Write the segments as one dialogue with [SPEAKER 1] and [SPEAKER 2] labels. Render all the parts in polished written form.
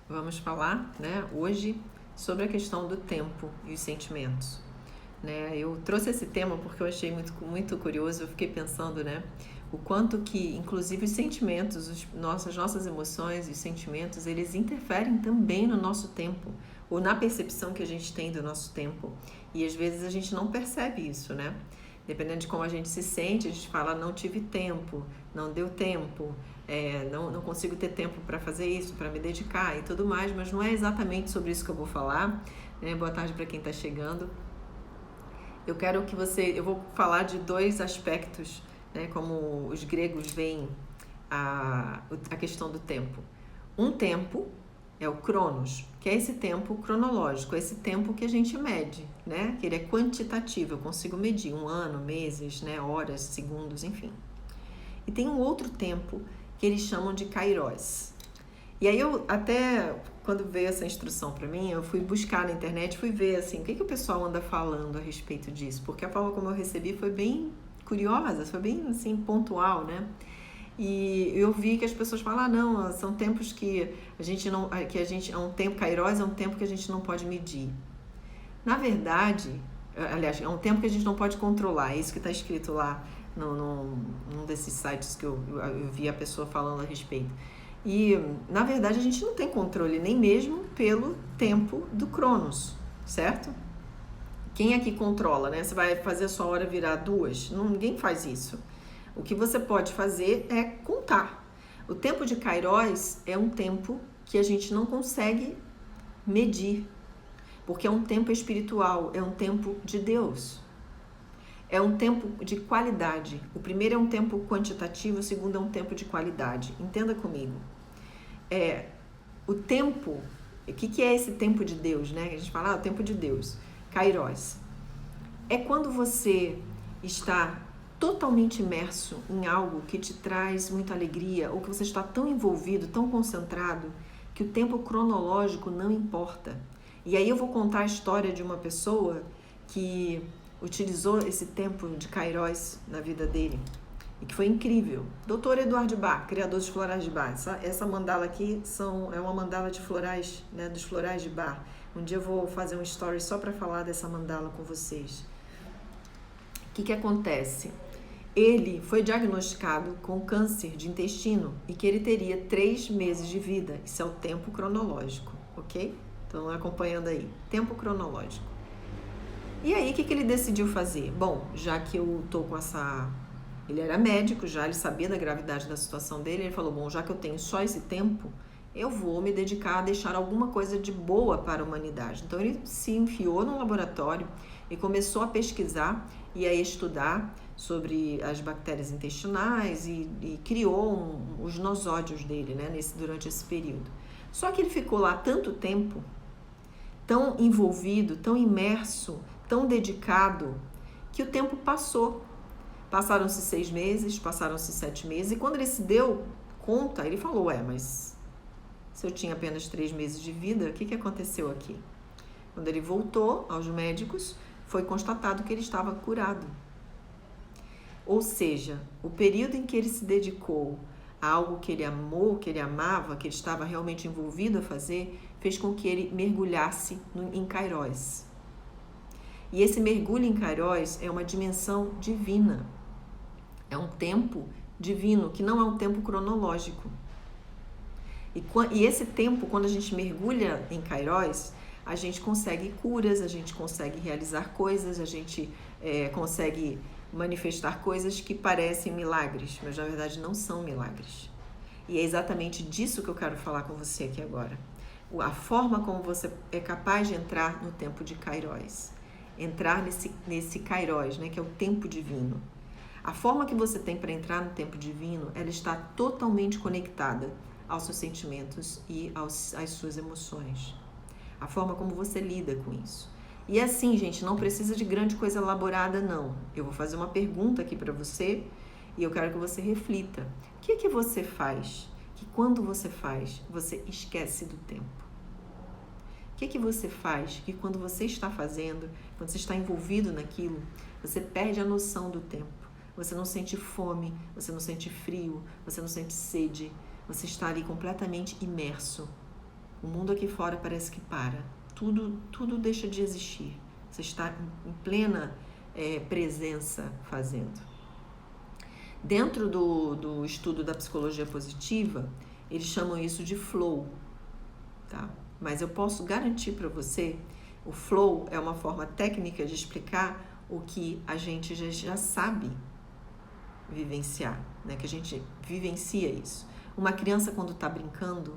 [SPEAKER 1] Vamos falar, né, hoje sobre a questão do tempo e os sentimentos. Né? Eu trouxe esse tema porque eu achei muito curioso, eu fiquei pensando, né, o quanto que, inclusive, os sentimentos, nossas emoções e sentimentos, eles interferem também no nosso tempo, ou na percepção que a gente tem do nosso tempo. E às vezes a gente não percebe isso, né? Dependendo de como a gente se sente, a gente fala, não tive tempo, não deu tempo, não consigo ter tempo para fazer isso, para me dedicar e tudo mais, mas não é exatamente sobre isso que eu vou falar. Né? Boa tarde para quem está chegando. Eu vou falar de dois aspectos, né, como os gregos veem a questão do tempo. Um tempo é o cronos, que é esse tempo cronológico, esse tempo que a gente mede, né, que ele é quantitativo, eu consigo medir um ano, meses, né, horas, segundos, enfim. E tem um outro tempo que eles chamam de kairos. E aí eu até, quando veio essa instrução para mim, eu fui buscar na internet, fui ver assim, o que o pessoal anda falando a respeito disso, porque a forma como eu recebi foi bem curiosa, foi bem assim, pontual, né? E eu vi que as pessoas falam, não, são tempos que a gente não, é um tempo, kairos é um tempo que a gente não pode medir. Na verdade, aliás, é um tempo que a gente não pode controlar, é isso que está escrito lá num desses sites que eu vi a pessoa falando a respeito. E, na verdade, a gente não tem controle nem mesmo pelo tempo do Cronos, certo? Quem é que controla, né? Você vai fazer a sua hora virar 2? Ninguém faz isso. O que você pode fazer é contar. O tempo de Kairos é um tempo que a gente não consegue medir, porque é um tempo espiritual, é um tempo de Deus. É um tempo de qualidade. O primeiro é um tempo quantitativo, o segundo é um tempo de qualidade. Entenda comigo. O tempo, o que é esse tempo de Deus, né? A gente fala, o tempo de Deus, Kairos. É quando você está totalmente imerso em algo que te traz muita alegria, ou que você está tão envolvido, tão concentrado, que o tempo cronológico não importa. E aí eu vou contar a história de uma pessoa que utilizou esse tempo de Kairos na vida dele e que foi incrível. Dr. Eduardo Bach, criador dos florais de Bach. Essa mandala aqui é uma mandala de florais, né, dos florais de Bach. Um dia eu vou fazer um story só para falar dessa mandala com vocês. O que acontece? Ele foi diagnosticado com câncer de intestino e que ele teria 3 meses de vida. Isso é o tempo cronológico, ok? Então, acompanhando aí, tempo cronológico. E aí, o que ele decidiu fazer? Bom, já que eu tô com essa... Ele era médico já, ele sabia da gravidade da situação dele, ele falou, bom, já que eu tenho só esse tempo, eu vou me dedicar a deixar alguma coisa de boa para a humanidade. Então, ele se enfiou no laboratório e começou a pesquisar e a estudar sobre as bactérias intestinais e criou os nosódios dele, né, durante esse período. Só que ele ficou lá tanto tempo, tão envolvido, tão imerso, tão dedicado, que o tempo passou. Passaram-se 6 meses, passaram-se 7 meses, e quando ele se deu conta, ele falou, mas se eu tinha apenas 3 meses de vida, o que aconteceu aqui? Quando ele voltou aos médicos, foi constatado que ele estava curado. Ou seja, o período em que ele se dedicou a algo que ele amou, que ele amava, que ele estava realmente envolvido a fazer, fez com que ele mergulhasse em Kairos. E esse mergulho em Kairos é uma dimensão divina. É um tempo divino, que não é um tempo cronológico. E esse tempo, quando a gente mergulha em Kairos, a gente consegue curas, a gente consegue realizar coisas, a gente consegue manifestar coisas que parecem milagres, mas na verdade não são milagres. E é exatamente disso que eu quero falar com você aqui agora. A forma como você é capaz de entrar no tempo de Kairos. Entrar nesse Kairos, né, que é o tempo divino. A forma que você tem para entrar no tempo divino, ela está totalmente conectada aos seus sentimentos e às suas emoções. A forma como você lida com isso. E assim, gente, não precisa de grande coisa elaborada, não. Eu vou fazer uma pergunta aqui para você e eu quero que você reflita. O que você faz que quando você faz, você esquece do tempo? O que você faz que quando você está fazendo, quando você está envolvido naquilo, você perde a noção do tempo? Você não sente fome, você não sente frio, você não sente sede, você está ali completamente imerso. O mundo aqui fora parece que para. Tudo deixa de existir. Você está em plena presença fazendo. Dentro do estudo da psicologia positiva, eles chamam isso de flow, tá? Mas eu posso garantir para você, o flow é uma forma técnica de explicar o que a gente já sabe vivenciar, né? Que a gente vivencia isso. Uma criança, quando está brincando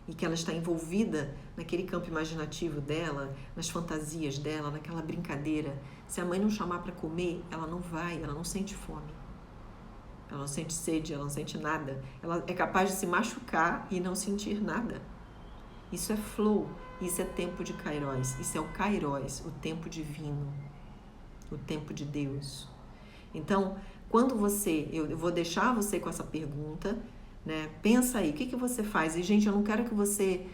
[SPEAKER 1] e que ela está envolvida naquele campo imaginativo dela, nas fantasias dela, naquela brincadeira, se a mãe não chamar para comer, ela não vai, ela não sente fome. Ela não sente sede, ela não sente nada. Ela é capaz de se machucar e não sentir nada. Isso é flow, isso é tempo de Kairos, isso é o Kairos, o tempo divino, o tempo de Deus. Então, quando eu vou deixar você com essa pergunta, né? Pensa aí, o que você faz? E, gente, eu não quero que você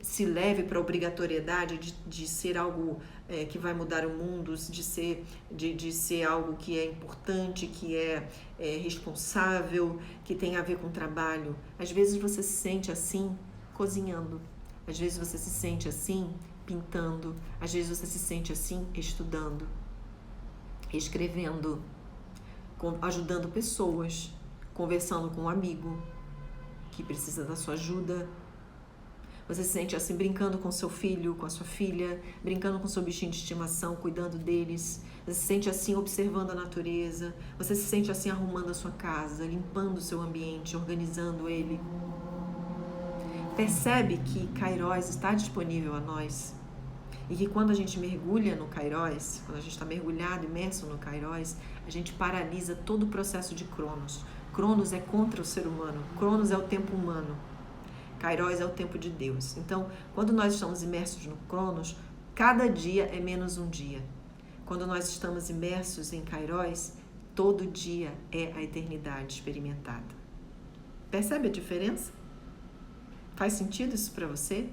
[SPEAKER 1] se leve para a obrigatoriedade de ser algo que vai mudar o mundo, de ser algo que é importante, que é responsável, que tem a ver com trabalho. Às vezes você se sente assim cozinhando, às vezes você se sente assim pintando, às vezes você se sente assim estudando, escrevendo, ajudando pessoas, conversando com um amigo que precisa da sua ajuda. Você se sente assim brincando com seu filho, com a sua filha, brincando com seu bichinho de estimação, cuidando deles. Você se sente assim observando a natureza. Você se sente assim arrumando a sua casa, limpando o seu ambiente, organizando ele. Percebe que Kairos está disponível a nós e que quando a gente mergulha no Kairos, quando a gente está mergulhado, imerso no Kairos, a gente paralisa todo o processo de Cronos. Cronos é contra o ser humano, Cronos é o tempo humano, Kairos é o tempo de Deus. Então, quando nós estamos imersos no Cronos, cada dia é menos um dia. Quando nós estamos imersos em Kairos, todo dia é a eternidade experimentada. Percebe a diferença? Faz sentido isso para você?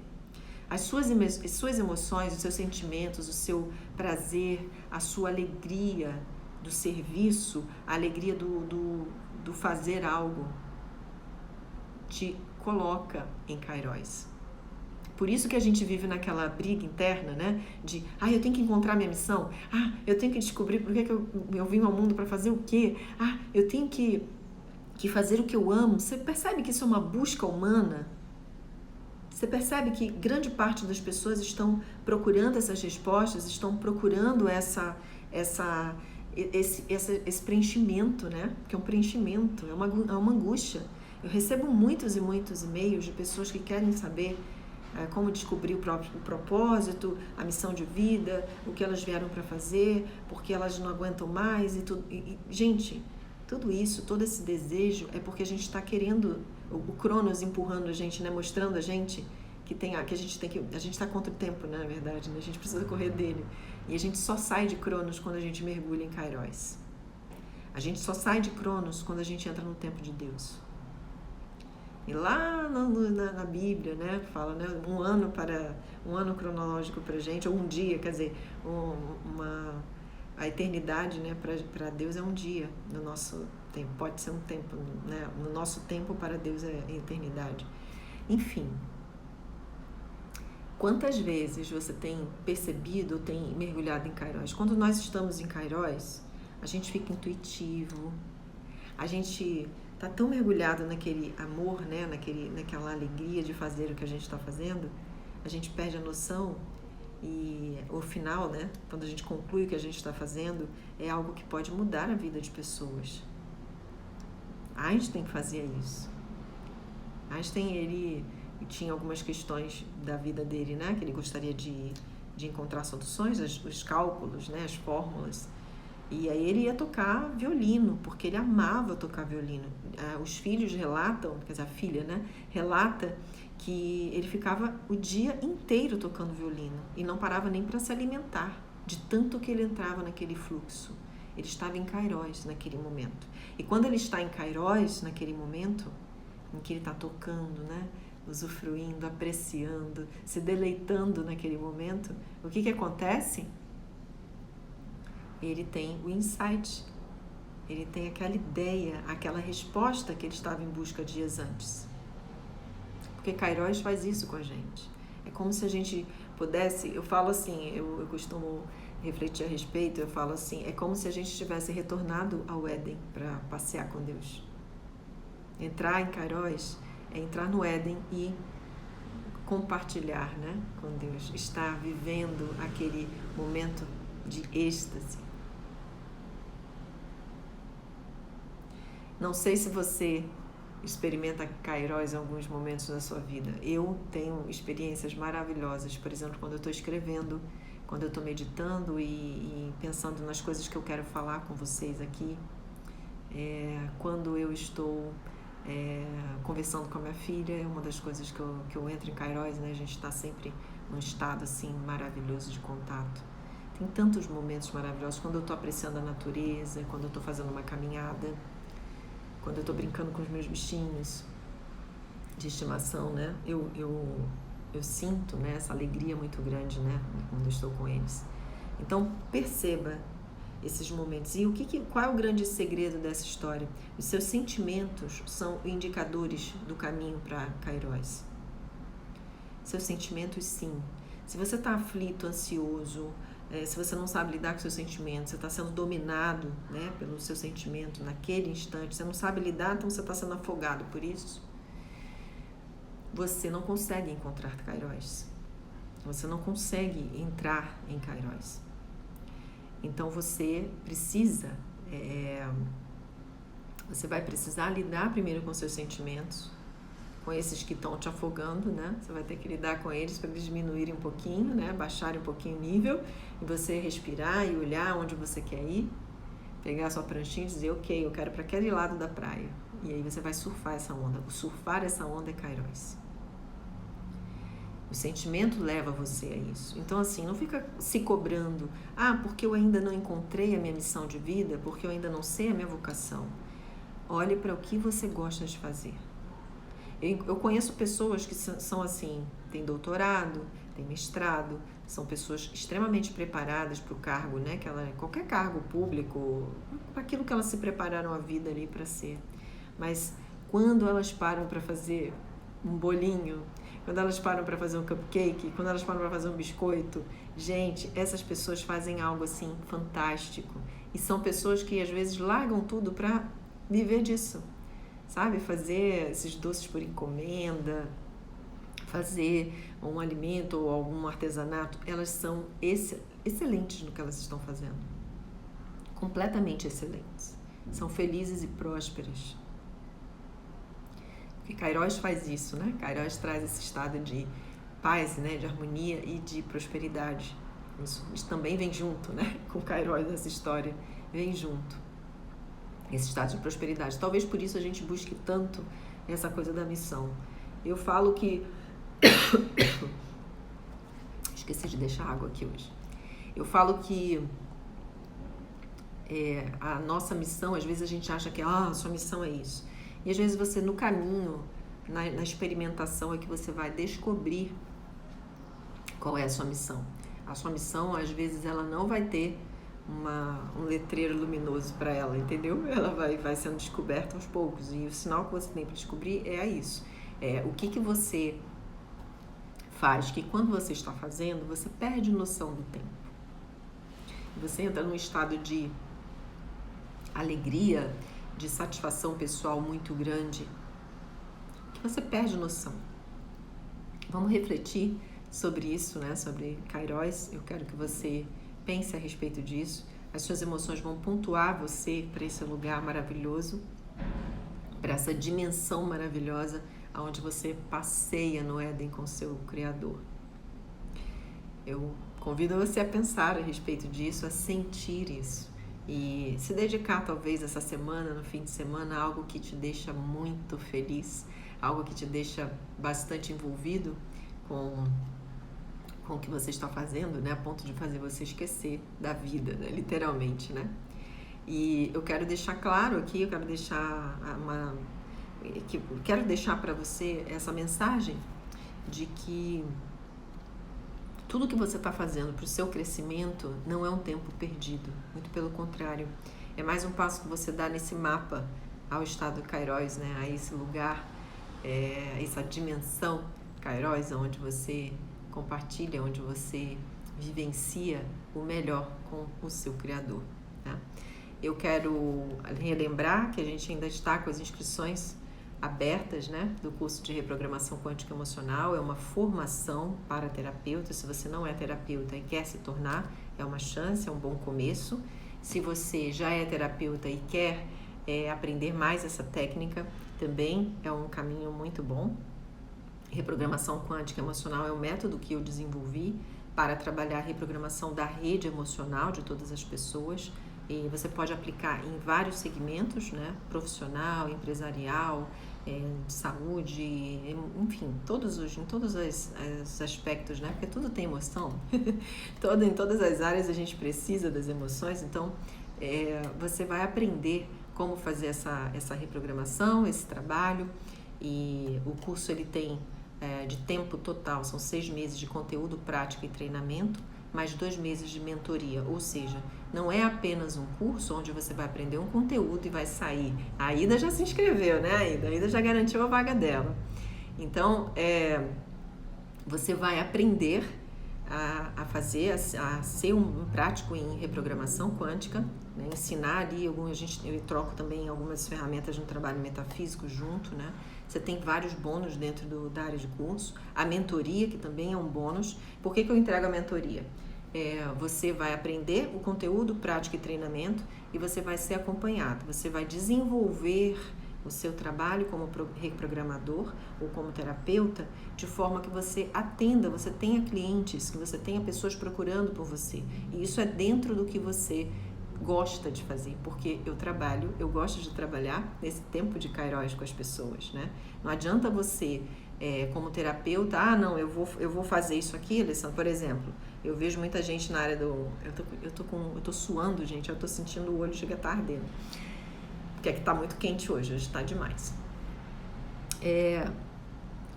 [SPEAKER 1] As suas emoções, os seus sentimentos, o seu prazer, a sua alegria do serviço, a alegria do fazer algo, te coloca em Kairos. Por isso que a gente vive naquela briga interna, né? De, eu tenho que encontrar minha missão. Eu tenho que descobrir por que eu vim ao mundo para fazer o quê? Eu tenho que fazer o que eu amo. Você percebe que isso é uma busca humana? Você percebe que grande parte das pessoas estão procurando essas respostas, estão procurando esse preenchimento, né? Que é um preenchimento, é uma angústia. Eu recebo muitos e muitos e-mails de pessoas que querem saber como descobrir o próprio propósito, a missão de vida, o que elas vieram para fazer, porque elas não aguentam mais e tudo. Gente, tudo isso, todo esse desejo é porque a gente está querendo, o Cronos empurrando a gente, né? Mostrando a gente que a gente está contra o tempo, né? Na verdade, né? A gente precisa correr dele. E a gente só sai de Cronos quando a gente mergulha em Kairos. A gente só sai de Cronos quando a gente entra no tempo de Deus. E lá na Bíblia, né, fala, né, um ano cronológico para a gente, ou um dia, quer dizer, a eternidade, né, para Deus é um dia no nosso tempo, pode ser um tempo, né, no nosso tempo para Deus é eternidade. Enfim, quantas vezes você tem percebido, tem mergulhado em Kairos? Quando nós estamos em Kairos, a gente fica intuitivo, a gente está tão mergulhado naquele amor, né? Naquela alegria de fazer o que a gente está fazendo, a gente perde a noção e o final, né? Quando a gente conclui o que a gente está fazendo, é algo que pode mudar a vida de pessoas. Einstein fazia isso. Einstein, ele tinha algumas questões da vida dele, né? Que ele gostaria de encontrar soluções, os cálculos, né? As fórmulas. E aí ele ia tocar violino, porque ele amava tocar violino. Os filhos relatam, quer dizer, a filha, né, relata que ele ficava o dia inteiro tocando violino e não parava nem para se alimentar, de tanto que ele entrava naquele fluxo. Ele estava em Kairos naquele momento. E quando ele está em Kairos, naquele momento, em que ele está tocando, né, usufruindo, apreciando, se deleitando naquele momento, o que acontece? Ele tem o insight, ele tem aquela ideia, aquela resposta que ele estava em busca dias antes. Porque Kairos faz isso com a gente. É como se a gente pudesse, eu falo assim, eu costumo refletir a respeito, eu falo assim, é como se a gente tivesse retornado ao Éden para passear com Deus. Entrar em Kairos é entrar no Éden e compartilhar, né, com Deus, estar vivendo aquele momento de êxtase. Não sei se você experimenta Kairos em alguns momentos da sua vida. Eu tenho experiências maravilhosas, por exemplo, quando eu estou escrevendo, quando eu estou meditando e pensando nas coisas que eu quero falar com vocês aqui, quando eu estou conversando com a minha filha, é uma das coisas que eu entro em Kairos, né? A gente está sempre num estado assim maravilhoso de contato. Tem tantos momentos maravilhosos, quando eu estou apreciando a natureza, quando eu estou fazendo uma caminhada, quando eu estou brincando com os meus bichinhos de estimação, né? Eu sinto, né, essa alegria muito grande, né, quando eu estou com eles. Então, perceba esses momentos. E qual é o grande segredo dessa história? Os seus sentimentos são indicadores do caminho para Kairos. Seus sentimentos, sim. Se você está aflito, ansioso, se você não sabe lidar com seus sentimentos, você está sendo dominado, né, pelo seu sentimento naquele instante, você não sabe lidar, então você está sendo afogado por isso, você não consegue encontrar Kairos. Você não consegue entrar em Kairos. Então você precisa, você vai precisar lidar primeiro com seus sentimentos, com esses que estão te afogando, né? Você vai ter que lidar com eles para eles diminuírem um pouquinho, né? Baixarem um pouquinho o nível, e você respirar e olhar onde você quer ir, pegar a sua pranchinha e dizer, ok, eu quero para aquele lado da praia. E aí você vai surfar essa onda. O surfar essa onda é Kairos. O sentimento leva você a isso. Então, assim, não fica se cobrando. Porque eu ainda não encontrei a minha missão de vida, porque eu ainda não sei a minha vocação. Olhe para o que você gosta de fazer. Eu conheço pessoas que são assim, têm doutorado, têm mestrado, são pessoas extremamente preparadas para o cargo, né? Qualquer cargo público, para aquilo que elas se prepararam a vida ali para ser. Mas quando elas param para fazer um bolinho, quando elas param para fazer um cupcake, quando elas param para fazer um biscoito, gente, essas pessoas fazem algo assim fantástico. E são pessoas que às vezes largam tudo para viver disso. Sabe, fazer esses doces por encomenda, fazer um alimento ou algum artesanato, elas são excelentes no que elas estão fazendo. Completamente excelentes. São felizes e prósperas. Porque Kairos faz isso, né? Kairos traz esse estado de paz, né? De harmonia e de prosperidade. Isso também vem junto, né? Com Kairos nessa história, vem junto. Esse estado de prosperidade. Talvez por isso a gente busque tanto essa coisa da missão. Eu falo que... Esqueci de deixar água aqui hoje. Eu falo que a nossa missão, às vezes a gente acha que sua missão é isso. E às vezes você, no caminho, na experimentação, é que você vai descobrir qual é a sua missão. A sua missão, às vezes, ela não vai ter um letreiro luminoso para ela, entendeu? Ela vai sendo descoberta aos poucos. E o sinal que você tem para descobrir é isso. O que você faz que quando você está fazendo, você perde noção do tempo. Você entra num estado de alegria, de satisfação pessoal muito grande, que você perde noção. Vamos refletir sobre isso, né? Sobre Kairos. Eu quero que você pense a respeito disso. As suas emoções vão pontuar você para esse lugar maravilhoso, para essa dimensão maravilhosa onde você passeia no Éden com seu Criador. Eu convido você a pensar a respeito disso, a sentir isso e se dedicar talvez essa semana, no fim de semana, a algo que te deixa muito feliz, algo que te deixa bastante envolvido com o que você está fazendo, né, a ponto de fazer você esquecer da vida, né, literalmente, né? E eu quero deixar claro aqui, eu quero deixar para você essa mensagem de que tudo que você está fazendo para o seu crescimento não é um tempo perdido, muito pelo contrário, é mais um passo que você dá nesse mapa ao estado Kairos, né, a esse lugar, essa dimensão Kairos, onde você compartilha, onde você vivencia o melhor com o seu Criador, né? Eu quero relembrar que a gente ainda está com as inscrições abertas, né, do curso de reprogramação quântica emocional. É uma formação para terapeuta. Se você não é terapeuta e quer se tornar, é uma chance, é um bom começo. Se você já é terapeuta e quer aprender mais essa técnica, também é um caminho muito bom. Reprogramação quântica emocional é um método que eu desenvolvi para trabalhar a reprogramação da rede emocional de todas as pessoas. E você pode aplicar em vários segmentos, né? Profissional, empresarial, de saúde, enfim, em todos os aspectos, né? Porque tudo tem emoção. Em todas as áreas a gente precisa das emoções. Então, você vai aprender como fazer essa reprogramação, esse trabalho. E o curso ele tem de tempo total, são 6 meses de conteúdo, prática e treinamento, mais 2 meses de mentoria, ou seja, não é apenas um curso onde você vai aprender um conteúdo e vai sair. A Aida já se inscreveu, né, Aida? A Aida já garantiu a vaga dela. Então, você vai aprender a fazer, a ser um prático em reprogramação quântica, né? Ensinar ali eu troco também algumas ferramentas no trabalho metafísico junto, né? Você tem vários bônus dentro da área de curso. A mentoria, que também é um bônus. Por que eu entrego a mentoria? Você vai aprender o conteúdo, prática e treinamento e você vai ser acompanhado. Você vai desenvolver o seu trabalho como reprogramador ou como terapeuta de forma que você atenda, você tenha clientes, que você tenha pessoas procurando por você. E isso é dentro do que você gosta de fazer, porque eu gosto de trabalhar nesse tempo de Kairos com as pessoas, né? Não adianta você, como terapeuta, não, eu vou fazer isso aqui, Alessandra, por exemplo, eu vejo muita gente na área eu tô suando, gente, eu tô sentindo o olho chega a estar ardendo, porque é que tá muito quente hoje tá demais.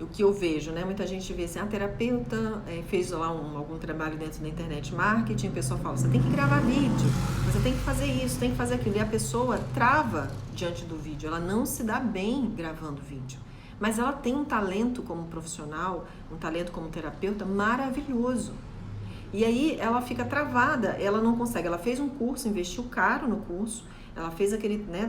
[SPEAKER 1] O que eu vejo, né? Muita gente vê assim, a terapeuta fez lá algum trabalho dentro da internet marketing, a pessoa fala, você tem que gravar vídeo, você tem que fazer isso, tem que fazer aquilo, e a pessoa trava diante do vídeo, ela não se dá bem gravando vídeo, mas ela tem um talento como profissional, um talento como terapeuta maravilhoso, e aí ela fica travada, ela não consegue, ela fez um curso, investiu caro no curso, ela fez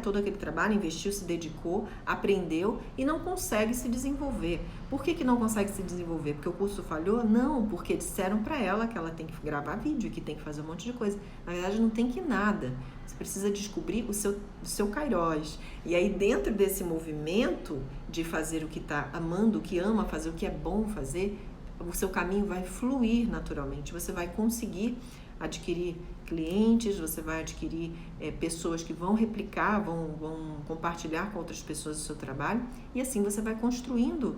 [SPEAKER 1] todo aquele trabalho, investiu, se dedicou, aprendeu e não consegue se desenvolver. Por que não consegue se desenvolver? Porque o curso falhou? Não, porque disseram para ela que ela tem que gravar vídeo, que tem que fazer um monte de coisa. Na verdade, não tem que nada. Você precisa descobrir o seu Kairos. E aí, dentro desse movimento de fazer o que está amando, o que ama fazer, o que é bom fazer, o seu caminho vai fluir naturalmente. Você vai conseguir adquirir clientes, você vai adquirir pessoas que vão replicar, vão compartilhar com outras pessoas o seu trabalho e assim você vai construindo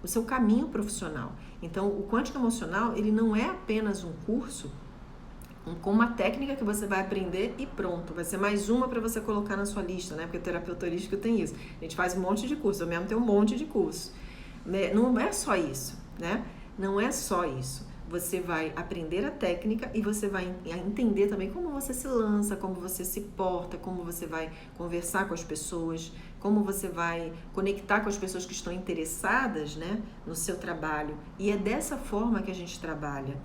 [SPEAKER 1] o seu caminho profissional. Então, o Quântica Emocional, ele não é apenas um curso com uma técnica que você vai aprender e pronto, vai ser mais uma para você colocar na sua lista, né? Porque o terapeuta holístico tem isso. A gente faz um monte de curso, eu mesmo tenho um monte de curso. Não é só isso, né? Não é só isso. Você vai aprender a técnica e você vai entender também como você se lança, como você se porta, como você vai conversar com as pessoas, como você vai conectar com as pessoas que estão interessadas, né, no seu trabalho. E é dessa forma que a gente trabalha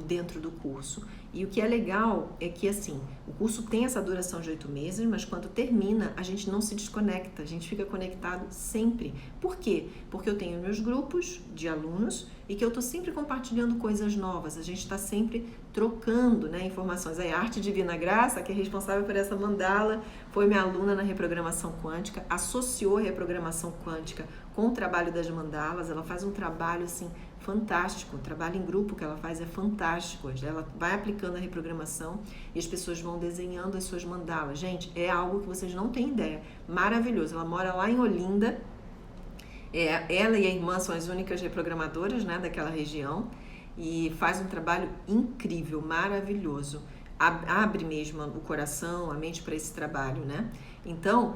[SPEAKER 1] dentro do curso. E o que é legal é que, assim, o curso tem essa duração de 8 meses, mas quando termina, a gente não se desconecta, a gente fica conectado sempre. Por quê? Porque eu tenho meus grupos de alunos e que eu estou sempre compartilhando coisas novas, a gente está sempre trocando, né, informações. A Arte Divina Graça, que é responsável por essa mandala, foi minha aluna na reprogramação quântica, associou a reprogramação quântica com o trabalho das mandalas, ela faz um trabalho, assim, fantástico, o trabalho em grupo que ela faz é fantástico, ela vai aplicando a reprogramação e as pessoas vão desenhando as suas mandalas. Gente, é algo que vocês não têm ideia, maravilhoso. Ela mora lá em Olinda, ela e a irmã são as únicas reprogramadoras, né, daquela região e faz um trabalho incrível, maravilhoso, abre mesmo o coração, a mente para esse trabalho, né? Então,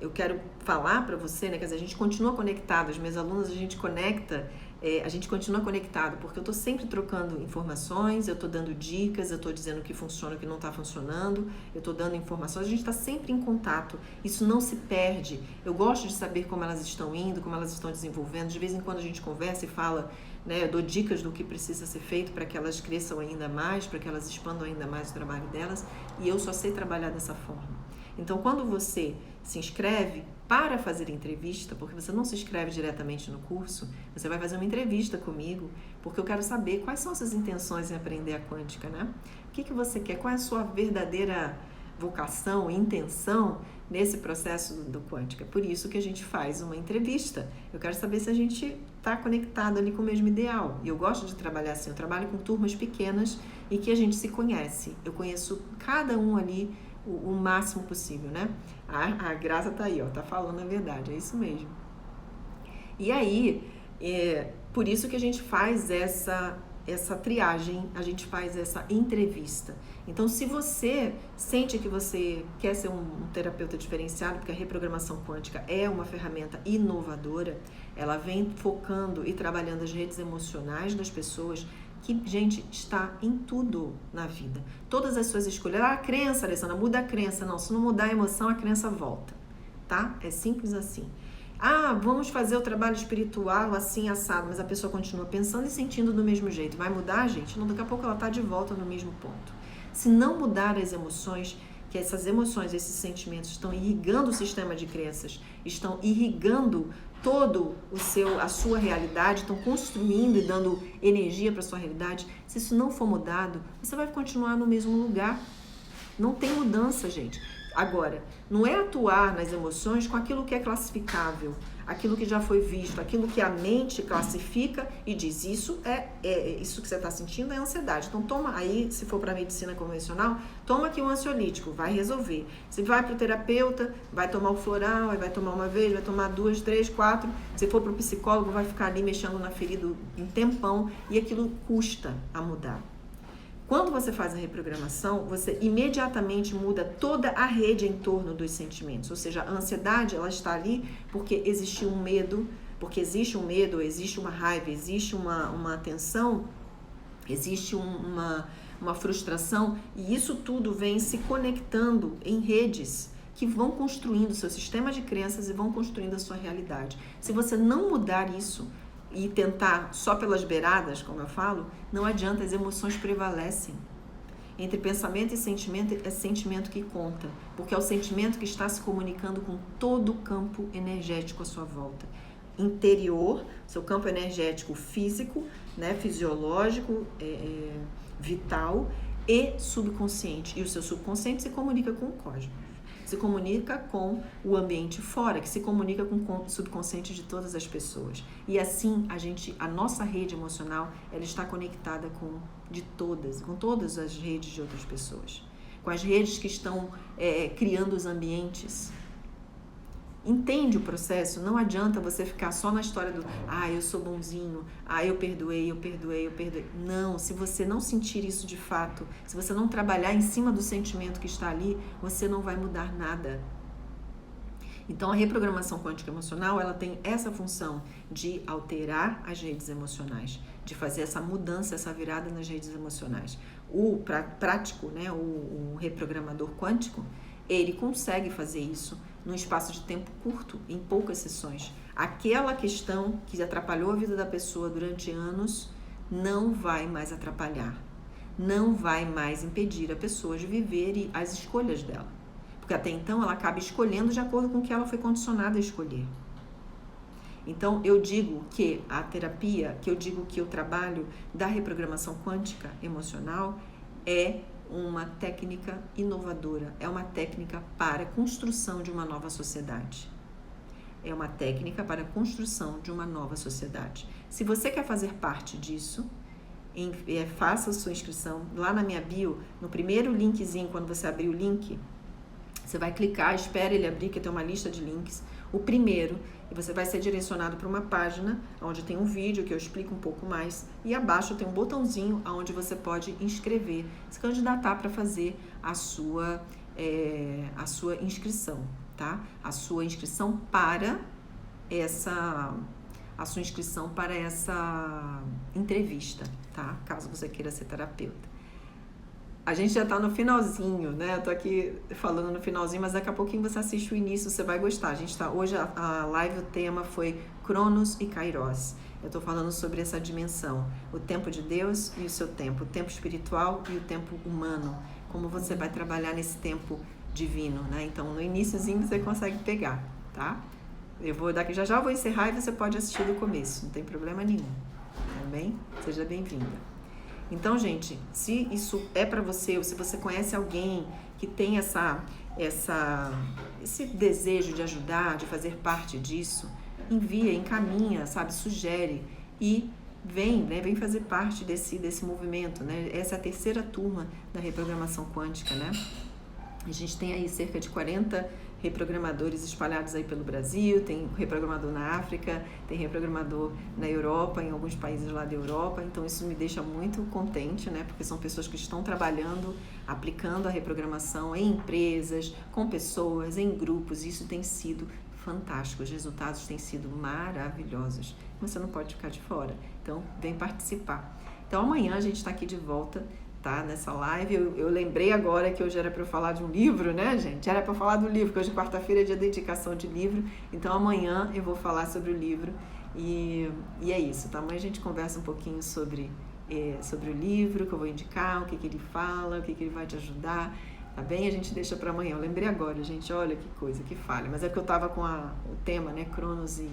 [SPEAKER 1] eu quero falar para você, né, que a gente continua conectado, as minhas alunas a gente conecta a gente continua conectado, porque eu estou sempre trocando informações, eu estou dando dicas, eu estou dizendo o que funciona, o que não está funcionando, eu estou dando informações, a gente está sempre em contato, isso não se perde. Eu gosto de saber como elas estão indo, como elas estão desenvolvendo, de vez em quando a gente conversa e fala, né, eu dou dicas do que precisa ser feito para que elas cresçam ainda mais, para que elas expandam ainda mais o trabalho delas, e eu só sei trabalhar dessa forma. Então, quando você se inscreve para fazer entrevista, porque você não se inscreve diretamente no curso, você vai fazer uma entrevista comigo, porque eu quero saber quais são as suas intenções em aprender a quântica, né? O que você quer? Qual é a sua verdadeira vocação, intenção nesse processo do quântica? É por isso que a gente faz uma entrevista. Eu quero saber se a gente está conectado ali com o mesmo ideal. E eu gosto de trabalhar assim, eu trabalho com turmas pequenas e que a gente se conhece. Eu conheço cada um ali o máximo possível, né? A Graça tá aí, ó, tá falando a verdade, é isso mesmo. E aí, por isso que a gente faz essa triagem, a gente faz essa entrevista. Então, se você sente que você quer ser um terapeuta diferenciado, porque a reprogramação quântica é uma ferramenta inovadora, ela vem focando e trabalhando as redes emocionais das pessoas, que, gente, está em tudo na vida. Todas as suas escolhas. A crença, Alessandra, muda a crença. Não, se não mudar a emoção, a crença volta. Tá? É simples assim. Vamos fazer o trabalho espiritual assim, assado, mas a pessoa continua pensando e sentindo do mesmo jeito. Vai mudar, gente? Não, daqui a pouco ela está de volta no mesmo ponto. Se não mudar as emoções, que essas emoções, esses sentimentos estão irrigando o sistema de crenças, estão irrigando todo a sua realidade, estão construindo e dando energia para a sua realidade. Se isso não for mudado, você vai continuar no mesmo lugar. Não tem mudança, gente. Agora, não é atuar nas emoções com aquilo que é classificável, aquilo que já foi visto, aquilo que a mente classifica e diz, isso isso que você está sentindo é ansiedade. Então toma aí, se for para a medicina convencional, toma aqui um ansiolítico, vai resolver. Se vai para o terapeuta, vai tomar o floral, aí vai tomar uma vez, vai tomar 2, 3, 4. Se for para o psicólogo, vai ficar ali mexendo na ferida um tempão e aquilo custa a mudar. Quando você faz a reprogramação, você imediatamente muda toda a rede em torno dos sentimentos. Ou seja, a ansiedade, ela está ali porque existe um medo, existe uma raiva, existe uma tensão, existe uma frustração, e isso tudo vem se conectando em redes que vão construindo o seu sistema de crenças e vão construindo a sua realidade. Se você não mudar isso, e tentar só pelas beiradas, como eu falo, não adianta, as emoções prevalecem. Entre pensamento e sentimento, é sentimento que conta, porque é o sentimento que está se comunicando com todo o campo energético à sua volta. Interior, seu campo energético físico, né, fisiológico, vital e subconsciente. E o seu subconsciente se comunica com o cosmos. Se comunica com o ambiente fora, que se comunica com o subconsciente de todas as pessoas. E assim, a nossa rede emocional, ela está conectada com todas as redes de outras pessoas. Com as redes que estão criando os ambientes. Entende o processo? Não adianta você ficar só na história do eu sou bonzinho, eu perdoei. Não, se você não sentir isso de fato, se você não trabalhar em cima do sentimento que está ali, você não vai mudar nada. Então, a reprogramação quântica emocional, ela tem essa função de alterar as redes emocionais, de fazer essa mudança, essa virada nas redes emocionais. O prático, né, o reprogramador quântico, ele consegue fazer isso num espaço de tempo curto, em poucas sessões. Aquela questão que atrapalhou a vida da pessoa durante anos não vai mais atrapalhar, não vai mais impedir a pessoa de viver as escolhas dela. Porque até então ela acaba escolhendo de acordo com o que ela foi condicionada a escolher. Então eu digo que a terapia, que o trabalho da reprogramação quântica emocional é uma técnica inovadora, é uma técnica para a construção de uma nova sociedade. É uma técnica para a construção de uma nova sociedade. Se você quer fazer parte disso, faça a sua inscrição. Lá na minha bio, no primeiro linkzinho, quando você abrir o link, você vai clicar, espera ele abrir, que tem uma lista de links. O primeiro, e você vai ser direcionado para uma página onde tem um vídeo que eu explico um pouco mais, e abaixo tem um botãozinho onde você pode inscrever, se candidatar para fazer a sua inscrição, tá? A sua inscrição para a sua inscrição para essa entrevista, tá? Caso você queira ser terapeuta. A gente já está no finalzinho, né? Eu tô aqui falando no finalzinho, mas daqui a pouquinho você assiste o início, você vai gostar. A gente tá hoje, a live, o tema foi Cronos e Kairos. Eu estou falando sobre essa dimensão, o tempo de Deus e o seu tempo, o tempo espiritual e o tempo humano. Como você vai trabalhar nesse tempo divino, né? Então, no iniciozinho você consegue pegar, tá? Eu vou daqui já vou encerrar e você pode assistir do começo, não tem problema nenhum, tá bem? Seja bem-vinda. Então, gente, se isso é para você, ou se você conhece alguém que tem esse desejo de ajudar, de fazer parte disso, envia, encaminha, sabe, sugere e vem fazer parte desse movimento, né? Essa é a terceira turma da reprogramação quântica, né? A gente tem aí cerca de 40 reprogramadores espalhados aí pelo Brasil, tem reprogramador na África, tem reprogramador na Europa, em alguns países lá da Europa, então isso me deixa muito contente, né? Porque são pessoas que estão trabalhando, aplicando a reprogramação em empresas, com pessoas, em grupos, e isso tem sido fantástico, os resultados têm sido maravilhosos, você não pode ficar de fora, então vem participar. Então amanhã a gente está aqui de volta, tá? Nessa live, eu lembrei agora que hoje era para eu falar de um livro, né, gente? Era para eu falar do livro, porque hoje quarta-feira é dia de dedicação de livro, então amanhã eu vou falar sobre o livro e é isso, tá? Amanhã a gente conversa um pouquinho sobre o livro que eu vou indicar, o que ele fala, o que ele vai te ajudar, tá bem? A gente deixa para amanhã. Eu lembrei agora, gente, olha que coisa, que falha, mas é que eu tava com o tema, né, Cronos e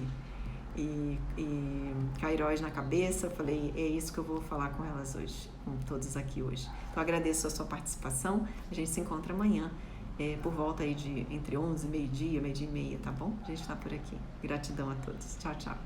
[SPEAKER 1] Kairos na cabeça, eu falei, é isso que eu vou falar com elas hoje, com todos aqui hoje. Então, agradeço a sua participação, a gente se encontra amanhã, por volta aí de entre 11, meio-dia e meia, tá bom? A gente tá por aqui. Gratidão a todos. Tchau, tchau.